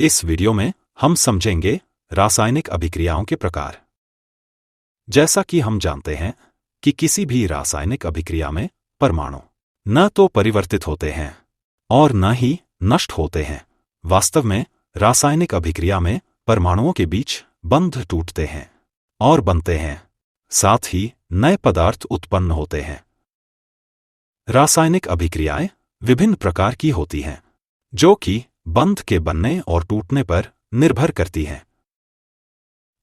इस वीडियो में हम समझेंगे रासायनिक अभिक्रियाओं के प्रकार। जैसा कि हम जानते हैं कि किसी भी रासायनिक अभिक्रिया में परमाणु न तो परिवर्तित होते हैं और न ही नष्ट होते हैं। वास्तव में रासायनिक अभिक्रिया में परमाणुओं के बीच बंध टूटते हैं और बनते हैं, साथ ही नए पदार्थ उत्पन्न होते हैं। रासायनिक अभिक्रियाएं विभिन्न प्रकार की होती हैं, जो कि बंध के बनने और टूटने पर निर्भर करती हैं।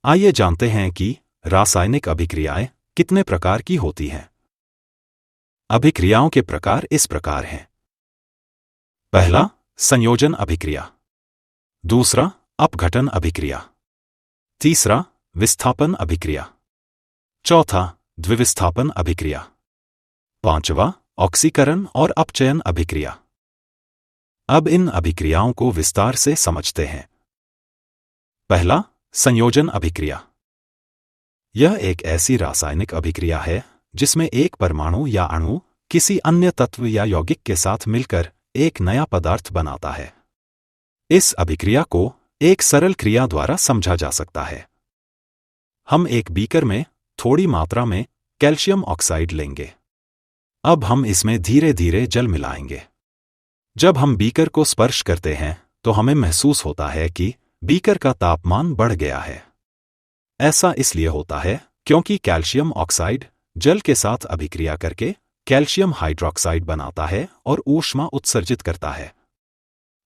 आइए जानते हैं कि रासायनिक अभिक्रियाएं कितने प्रकार की होती हैं। अभिक्रियाओं के प्रकार इस प्रकार हैं। पहला, संयोजन अभिक्रिया। दूसरा, अपघटन अभिक्रिया। तीसरा, विस्थापन अभिक्रिया। चौथा, द्विविस्थापन अभिक्रिया। पांचवा, ऑक्सीकरण और अपचयन अभिक्रिया। अब इन अभिक्रियाओं को विस्तार से समझते हैं। पहला, संयोजन अभिक्रिया। यह एक ऐसी रासायनिक अभिक्रिया है जिसमें एक परमाणु या अणु किसी अन्य तत्व या यौगिक के साथ मिलकर एक नया पदार्थ बनाता है। इस अभिक्रिया को एक सरल क्रिया द्वारा समझा जा सकता है। हम एक बीकर में थोड़ी मात्रा में कैल्शियम ऑक्साइड लेंगे। अब हम इसमें धीरे धीरे जल मिलाएंगे। जब हम बीकर को स्पर्श करते हैं तो हमें महसूस होता है कि बीकर का तापमान बढ़ गया है। ऐसा इसलिए होता है क्योंकि कैल्शियम ऑक्साइड जल के साथ अभिक्रिया करके कैल्शियम हाइड्रॉक्साइड बनाता है और ऊष्मा उत्सर्जित करता है।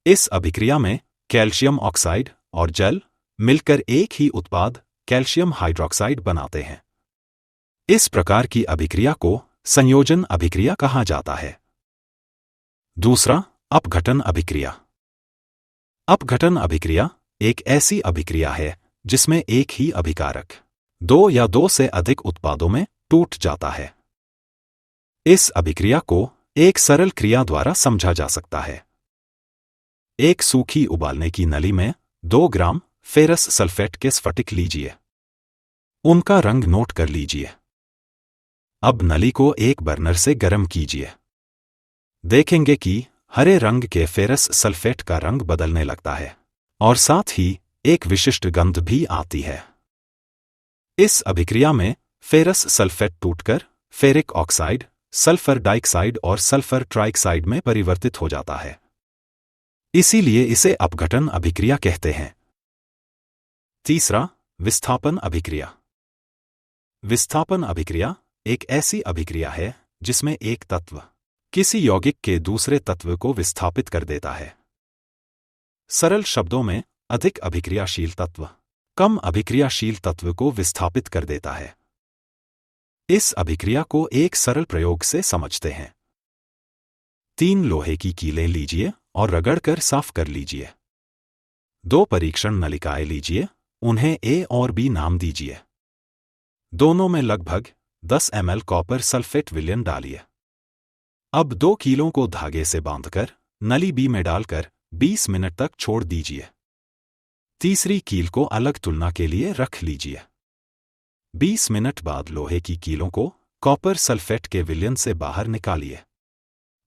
इस अभिक्रिया में कैल्शियम ऑक्साइड और जल मिलकर एक ही उत्पाद कैल्शियम हाइड्रॉक्साइड बनाते हैं। इस प्रकार की अभिक्रिया को संयोजन अभिक्रिया कहा जाता है। दूसरा, अपघटन अभिक्रिया। अपघटन अभिक्रिया एक ऐसी अभिक्रिया है जिसमें एक ही अभिकारक दो या दो से अधिक उत्पादों में टूट जाता है। इस अभिक्रिया को एक सरल क्रिया द्वारा समझा जा सकता है। एक सूखी उबालने की नली में 2 ग्राम फेरस सल्फेट के स्फटिक लीजिए। उनका रंग नोट कर लीजिए। अब नली को एक बर्नर से गर्म कीजिए। देखेंगे कि हरे रंग के फेरस सल्फेट का रंग बदलने लगता है और साथ ही एक विशिष्ट गंध भी आती है। इस अभिक्रिया में फेरस सल्फेट टूटकर फेरिक ऑक्साइड, सल्फर डाइऑक्साइड और सल्फर ट्राइऑक्साइड में परिवर्तित हो जाता है। इसीलिए इसे अपघटन अभिक्रिया कहते हैं। तीसरा, विस्थापन अभिक्रिया। विस्थापन अभिक्रिया एक ऐसी अभिक्रिया है जिसमें एक तत्व किसी यौगिक के दूसरे तत्व को विस्थापित कर देता है। सरल शब्दों में, अधिक अभिक्रियाशील तत्व कम अभिक्रियाशील तत्व को विस्थापित कर देता है। इस अभिक्रिया को एक सरल प्रयोग से समझते हैं। 3 लोहे की कीलें लीजिए और रगड़कर साफ कर लीजिए। 2 परीक्षण नलिकाएं लीजिए, उन्हें A और B नाम दीजिए। दोनों में लगभग 10 ml कॉपर सल्फेट विलयन डालिए। अब 2 कीलों को धागे से बांधकर नली B में डालकर 20 मिनट तक छोड़ दीजिए। तीसरी कील को अलग तुलना के लिए रख लीजिए। 20 मिनट बाद लोहे की कीलों को कॉपर सल्फेट के विलयन से बाहर निकालिए।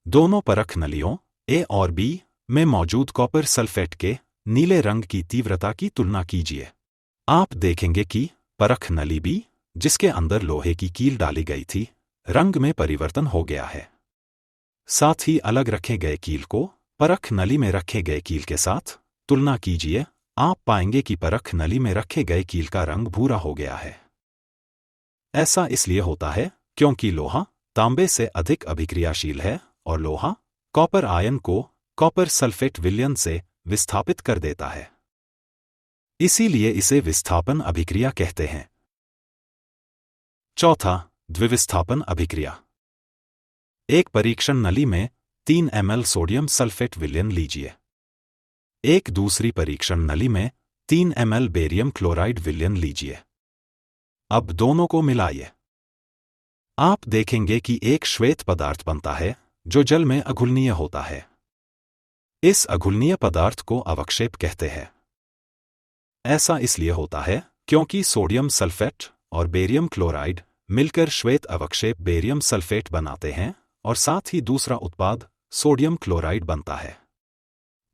दोनों परख नलियों A और B में मौजूद कॉपर सल्फेट के नीले रंग की तीव्रता की तुलना कीजिए। आप देखेंगे कि परख नली B, जिसके अंदर लोहे की कील डाली गई थी, रंग में परिवर्तन हो गया है। साथ ही अलग रखे गए कील को परख नली में रखे गए कील के साथ तुलना कीजिए। आप पाएंगे कि परख नली में रखे गए कील का रंग भूरा हो गया है। ऐसा इसलिए होता है क्योंकि लोहा तांबे से अधिक अभिक्रियाशील है और लोहा कॉपर आयन को कॉपर सल्फेट विलयन से विस्थापित कर देता है। इसीलिए इसे विस्थापन अभिक्रिया कहते हैं। चौथा, द्विविस्थापन अभिक्रिया। एक परीक्षण नली में 3 ml सोडियम सल्फेट विलयन लीजिए। एक दूसरी परीक्षण नली में 3 ml बेरियम क्लोराइड विलयन लीजिए। अब दोनों को मिलाइए। आप देखेंगे कि एक श्वेत पदार्थ बनता है जो जल में अघुलनीय होता है। इस अघुलनीय पदार्थ को अवक्षेप कहते हैं। ऐसा इसलिए होता है क्योंकि सोडियम सल्फेट और बेरियम क्लोराइड मिलकर श्वेत अवक्षेप बेरियम सल्फेट बनाते हैं और साथ ही दूसरा उत्पाद सोडियम क्लोराइड बनता है।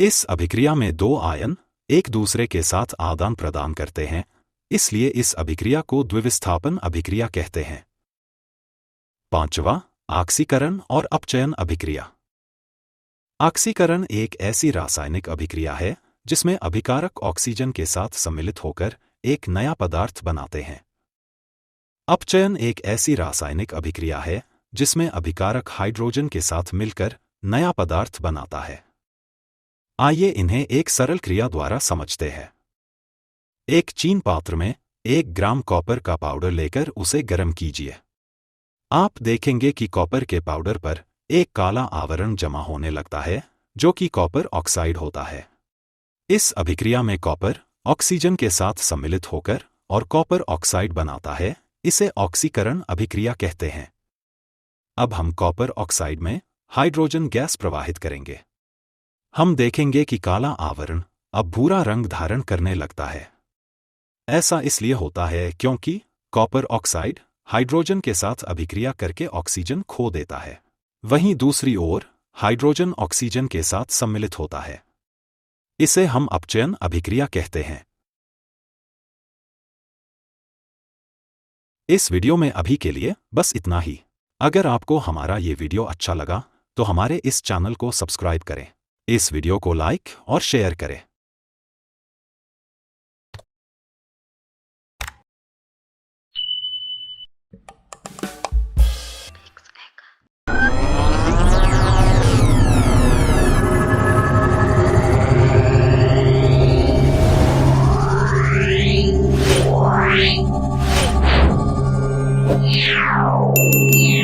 इस अभिक्रिया में 2 आयन एक दूसरे के साथ आदान प्रदान करते हैं, इसलिए इस अभिक्रिया को द्विविस्थापन अभिक्रिया कहते हैं। 5वां, ऑक्सीकरण और अपचयन अभिक्रिया। ऑक्सीकरण एक ऐसी रासायनिक अभिक्रिया है जिसमें अभिकारक ऑक्सीजन के साथ सम्मिलित होकर एक नया पदार्थ बनाते हैं। अपचयन एक ऐसी रासायनिक अभिक्रिया है जिसमें अभिकारक हाइड्रोजन के साथ मिलकर नया पदार्थ बनाता है। आइए इन्हें एक सरल क्रिया द्वारा समझते हैं। एक चीन पात्र में 1 ग्राम कॉपर का पाउडर लेकर उसे गर्म कीजिए। आप देखेंगे कि कॉपर के पाउडर पर एक काला आवरण जमा होने लगता है, जो कि कॉपर ऑक्साइड होता है। इस अभिक्रिया में कॉपर ऑक्सीजन के साथ सम्मिलित होकर और कॉपर ऑक्साइड बनाता है, इसे ऑक्सीकरण अभिक्रिया कहते हैं। अब हम कॉपर ऑक्साइड में हाइड्रोजन गैस प्रवाहित करेंगे। हम देखेंगे कि काला आवरण अब भूरा रंग धारण करने लगता है। ऐसा इसलिए होता है क्योंकि कॉपर ऑक्साइड हाइड्रोजन के साथ अभिक्रिया करके ऑक्सीजन खो देता है। वहीं दूसरी ओर हाइड्रोजन ऑक्सीजन के साथ सम्मिलित होता है। इसे हम अपचयन अभिक्रिया कहते हैं। इस वीडियो में अभी के लिए बस इतना ही। अगर आपको हमारा ये वीडियो अच्छा लगा तो हमारे इस चैनल को सब्सक्राइब करें, इस वीडियो को लाइक और शेयर करें। Yeah.